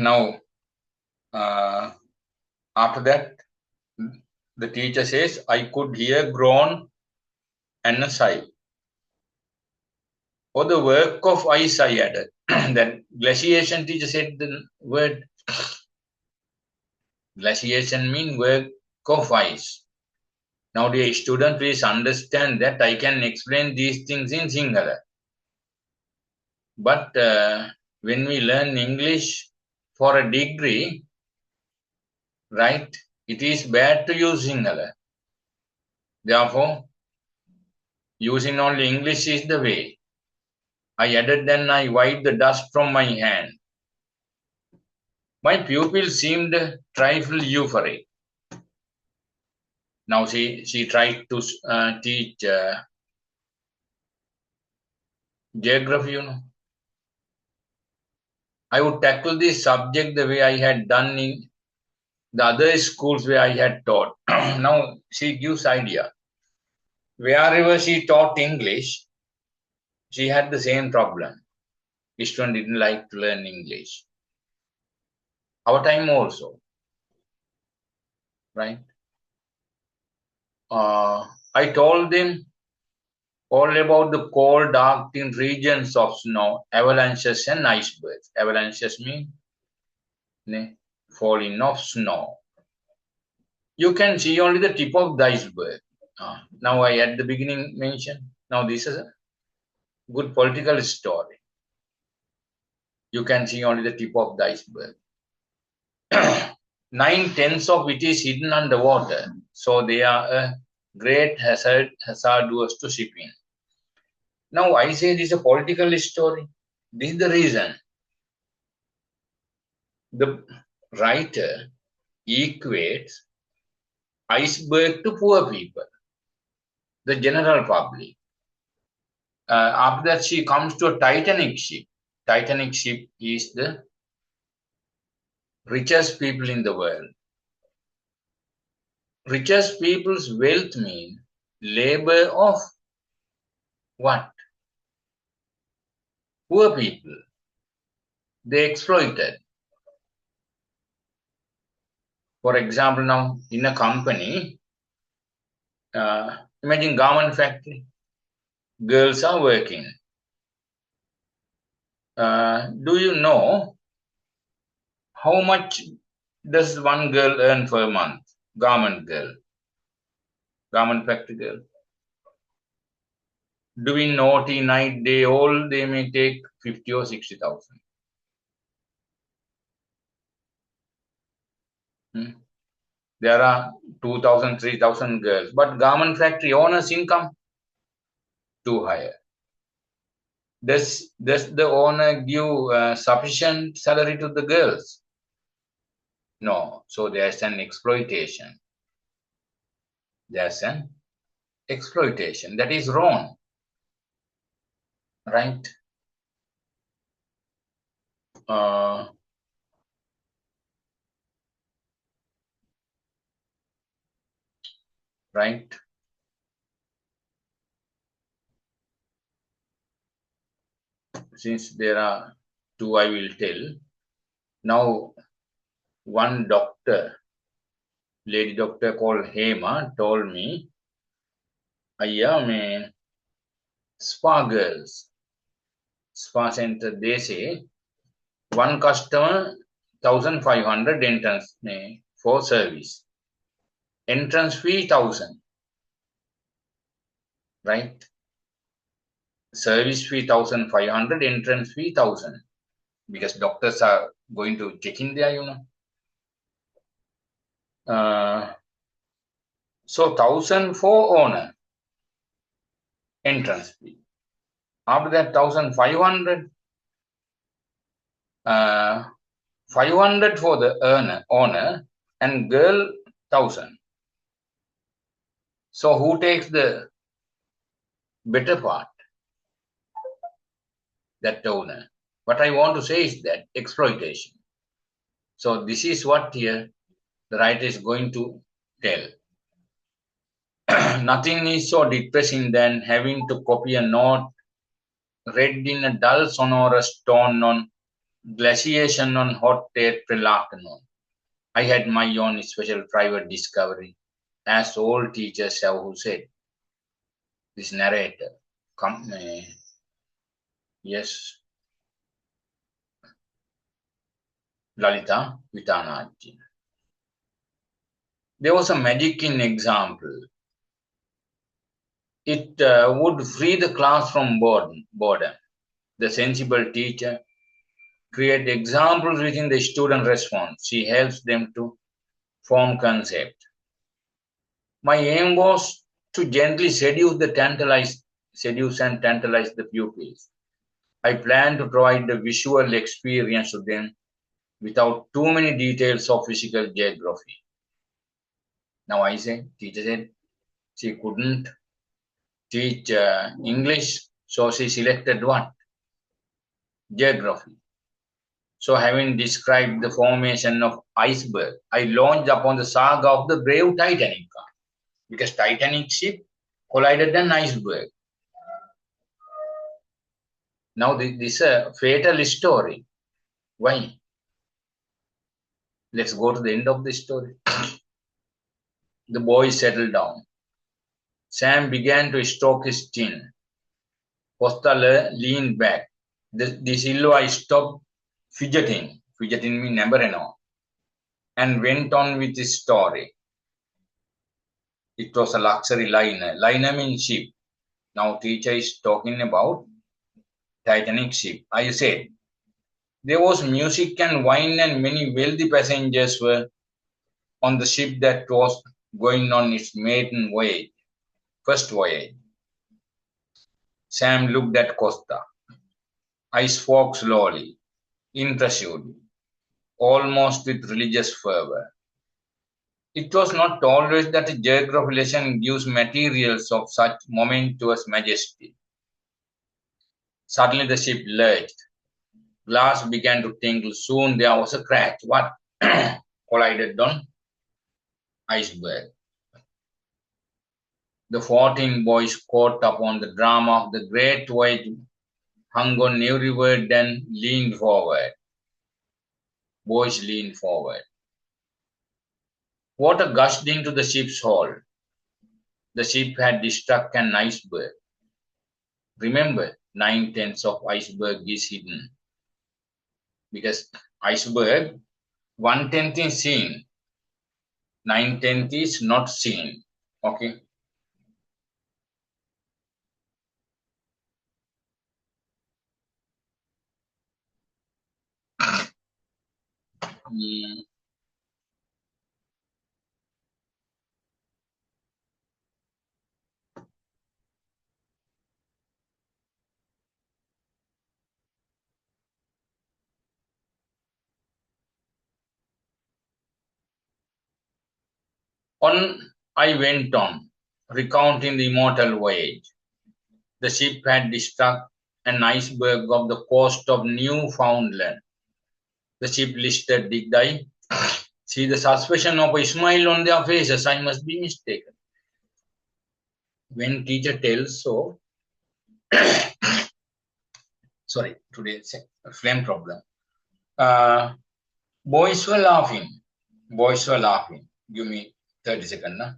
Now, after that, the teacher says, I could hear groan and a sigh. For the work of ice, I added. Then glaciation teacher said the word glaciation means work of ice. Now, dear student, please understand that I can explain these things in Sinhala. But when we learn English for a degree, right, it is bad to use Sinhala. Therefore, using only English is the way. I added, then I wiped the dust from my hand. My pupil seemed a trifle euphoric. Now she tried to teach geography, I would tackle this subject the way I had done in the other schools where I had taught. Now she gives idea. Wherever she taught English, she had the same problem. Students didn't like to learn English. Our time also, right? I told them all about the cold, dark regions of snow, avalanches and icebergs. Avalanches mean falling of snow. You can see only the tip of the iceberg. Now I at the beginning mentioned. Now this is a good political story. You can see only the tip of the iceberg. 9/10 of it is hidden underwater, so they are a great hazardous to shipping. Now I say this is a political story. This is the reason. The writer equates iceberg to poor people, the general public. After that, she comes to a Titanic ship. Titanic ship is the richest people in the world. Richest people's wealth means labor of what? Poor people. They exploited. For example, now in a company, imagine garment factory. Girls are working. Do you know how much does one girl earn per month? Garment girl. Garment factory girl. Doing naughty night, they may take 50 or 60,000. There are 2,000, 3,000 girls, but garment factory owner's income too high. Does the owner give sufficient salary to the girls? No. So there's an exploitation. There's an exploitation. That is wrong. Right? Right? Since there are two, I will tell. Now, one doctor, lady doctor called Hema, told me, Ayya, me spa girls, spa center, they say, one customer, 1,500 entrance for service. Entrance fee, 1,000. Right? Service fee, 1,500, entrance fee, 1,000. Because doctors are going to check in there, So 1,000 for owner, entrance fee. After that, 1,500. 500 for the owner, and girl 1,000. So who takes the better part? That owner. What I want to say is that exploitation. So this is what here the writer is going to tell. Nothing is so depressing than having to copy a note read in a dull sonorous tone on glaciation on hot April afternoon. I had my own special private discovery, as all teachers have who said. This narrator, come, yes, Lalitha Withanachchi. There was a magic in example. It would free the class from boredom. The sensible teacher create examples within the student response. She helps them to form concept. My aim was to gently seduce and tantalize the pupils. I plan to provide the visual experience to them without too many details of physical geography. Now I say, teacher said she couldn't teach English, so she selected what? Geography. So having described the formation of iceberg, I launched upon the saga of the brave Titanic, because Titanic ship collided an iceberg. Now this is a fatal story. Why? Let's go to the end of the story. The boy settled down. Sam began to stroke his chin. Costa leaned back. The Silva stopped fidgeting. Fidgeting means never know. And went on with his story. It was a luxury liner. Liner means ship. Now teacher is talking about Titanic ship. I said, there was music and wine and many wealthy passengers were on the ship that was going on its maiden voyage, first voyage. Sam looked at Costa. I spoke slowly, impressively, almost with religious fervor. It was not always that a geography lesson gives materials of such momentous majesty. Suddenly the ship lurched. Glass began to tinkle. Soon there was a crash. What? Collided on iceberg. The 14 boys caught up on the drama of the great voyage, hung on every word, and leaned forward. Boys leaned forward. Water gushed into the ship's hold. The ship had struck an iceberg. Remember, 9/10 of iceberg is hidden. Because iceberg, 1/10 is seen, 9/10 is not seen. Okay. Mm. On I went on, recounting the immortal voyage. The ship had struck an iceberg off the coast of Newfoundland. The ship listed, did I see the suspicion of a smile on their faces? I must be mistaken. When teacher tells so, sorry, today's a flame problem. Uh, boys were laughing. Boys were laughing. Give me 30 seconds. Na?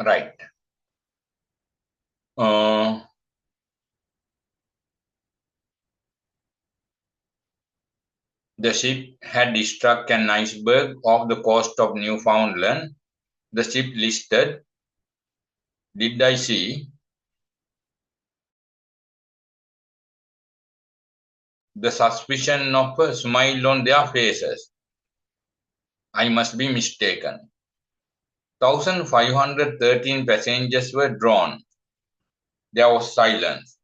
Right. The ship had struck an iceberg off the coast of Newfoundland. The ship listed, "Did I see the suspicion of a smile on their faces? I must be mistaken." 1,513 passengers were drawn. There was silence.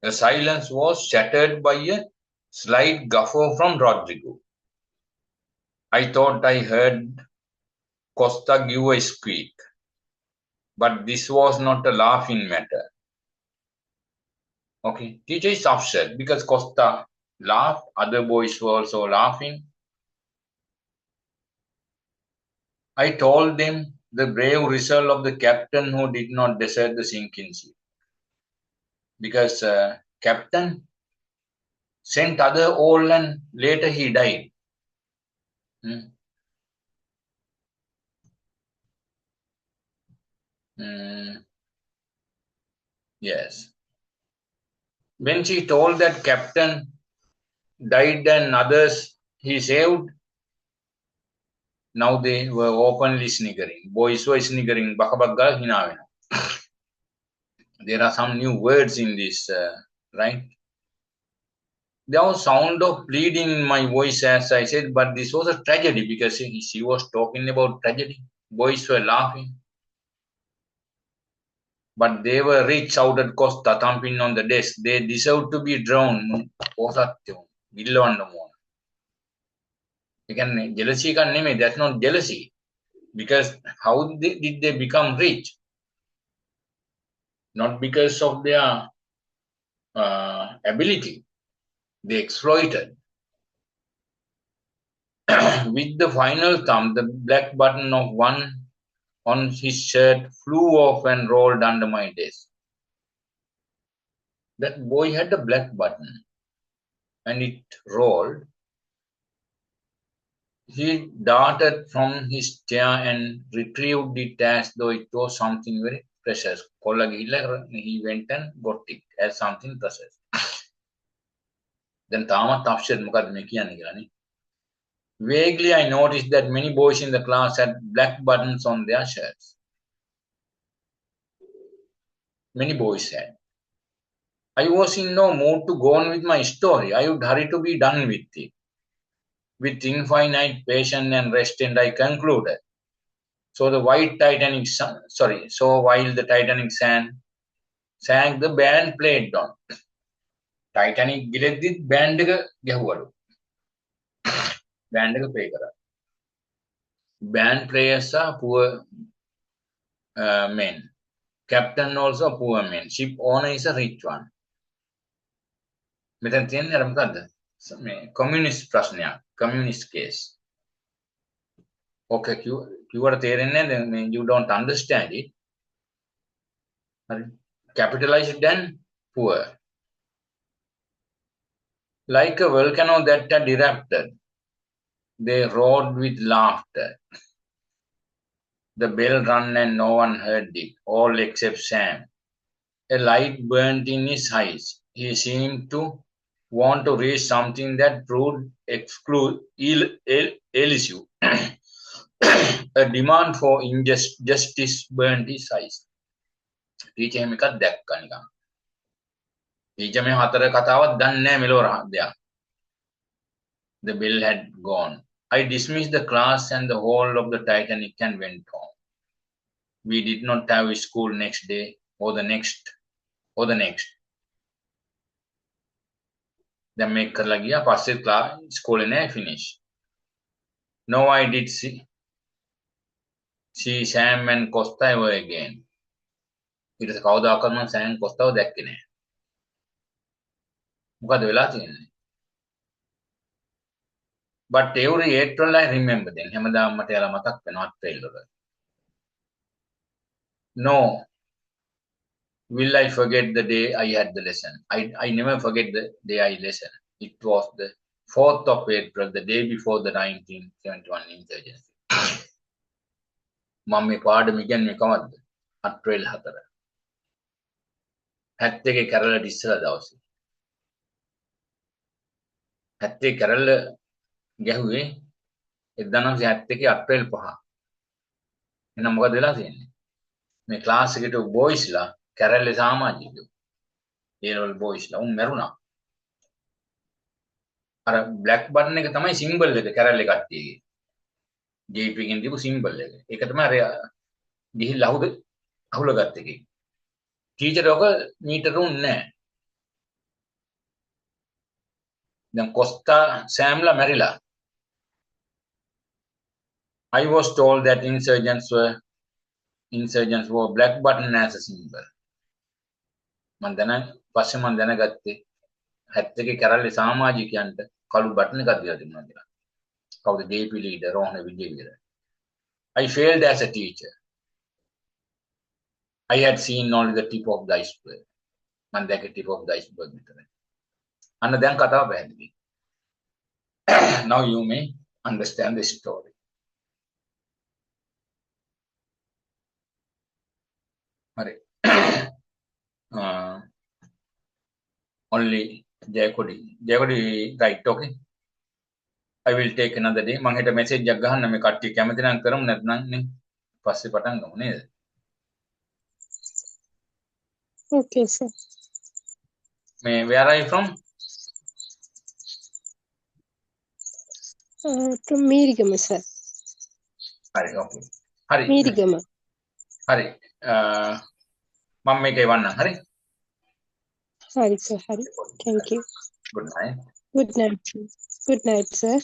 The silence was shattered by a slight guffaw from Rodrigo. I thought I heard Costa give a squeak, but this was not a laughing matter. Okay, teacher is upset because Costa laughed. Other boys were also laughing. I told them the brave result of the captain who did not desert the sinking ship. Because captain sent other all and later he died. Yes. When she told that captain died and others he saved, now they were openly sniggering. Boys were sniggering. Bakabagga hinavena. There are some new words in this, right? There was sound of pleading in my voice as I said, but this was a tragedy because she was talking about tragedy. Boys were laughing. But they were rich out at Costa thumping on the desk. They deserved to be drowned. Again, jealousy can name it. That's not jealousy. Because how did they become rich? Not because of their ability. They exploited. With the final thumb, the black button of one on his shirt flew off and rolled under my desk. That boy had a black button and it rolled. He darted from his chair and retrieved it as though it was something very precious. He went and got it as something precious. Then Tama Tafshed Mukad Mekiani. Vaguely, I noticed that many boys in the class had black buttons on their shirts. Many boys had. I was in no mood to go on with my story. I would hurry to be done with it. With infinite patience and restraint, I concluded. So while the Titanic sank, the band played on. Titanic gileddi band එක ගැහුවලු. Band එක play කරා. Band players are poor men. Captain also poor men. Ship owner is a rich one. මෙතන තියෙන්නේ අර මොකද්ද? මේ communist ප්‍රශ්නයක්. Communist case. Okay, කිව්වට තේරෙන්නේ නැහැ. You don't understand it. Capitalized and poor. Like a volcano that had erupted, they roared with laughter. The bell rang and no one heard it, all except Sam. A light burned in his eyes. He seemed to want to raise something that proved elusive. A demand for justice burned his eyes. Teacher එහෙම එකක් දැක්කා නිකන්. Teacher මේ හතර කතාවක් දන්නේ නැහැ මෙලොව දෙයක්. The bell had gone. I dismissed the class and the whole of the Titanic and went home. We did not have school next day or the next. Then make කරලා ගියා පස්සේ school නෑ finish. No, I did see Sam and Costa ever again. ඊට කවදාකවත් මම Sam Costa දැක්කේ නෑ. මොකද වෙලා තියෙන්නේ? But every April I remember them. හැමදාම මට යාලා මතක් වෙනවා April වල. No. Will I forget the day I had the lesson? I never forget the day I listened. It was the 4th of April, the day before the 1971 insurgency. මම මේ පාඩම ඉගෙනුවේ කවද්ද? අප්‍රේල් 4. 71 කැරල්ලට ඉස්සලා දවසේ. 71 කැරල්ල ගැහුවේ 1971 අප්‍රේල් 5. එහෙනම් මොකද වෙලා තියෙන්නේ? මේ ක්ලාස් එකට බොයිස්ලා කැරල්ලේ සමාජිකයෝ. ඒ ලෙවල් බොයිස්ලා උන් මැරුණා. අර බ්ලැක් බටන් එක තමයි සිම්බල් එක කැරල්ලේ කට්ටියගේ. JP එකෙන් දීපු සිම්බල් එක. ඒක තමයි අර ගිහිල්ලා අහුලගත්ත එකේ. ටීචර් ඔක මීටර උන්නේ නැහැ. දැන් කොස්තා සෑම්ලා මැරිලා. I was told that insurgents wore black button as a symbol. පස්සේ මම දැනගත්තේ 71 කැරල්ලේ සමාජිකයන්ට කළු බටන් එකක් දීලා තිබුණා කියලා. කවුද JP leader Rohana Wijeweera. I failed as a teacher. I had seen only the tip of the iceberg. මම දැක්ක tip of the iceberg විතරයි. අන්න දැන් කතාව පැහැදිලි. Now you may understand the story. Hare. Only Jayakodi, right? Okay. I will take another day. මම හෙට message එකක් ගහන්න මේ කට්ටිය කැමති නම් කරමු නැත්නම් නේ පස්සේ පටන් ගමු නේද? Okay, sir. Where are you from? From Mirigama, sir. Hare, okay. Hare. Mirigama. Hare. මම මේක එවන්නම්. හරි? Hari, sir. Hari. Thank you. Good night. Good night, sir. Good night, sir.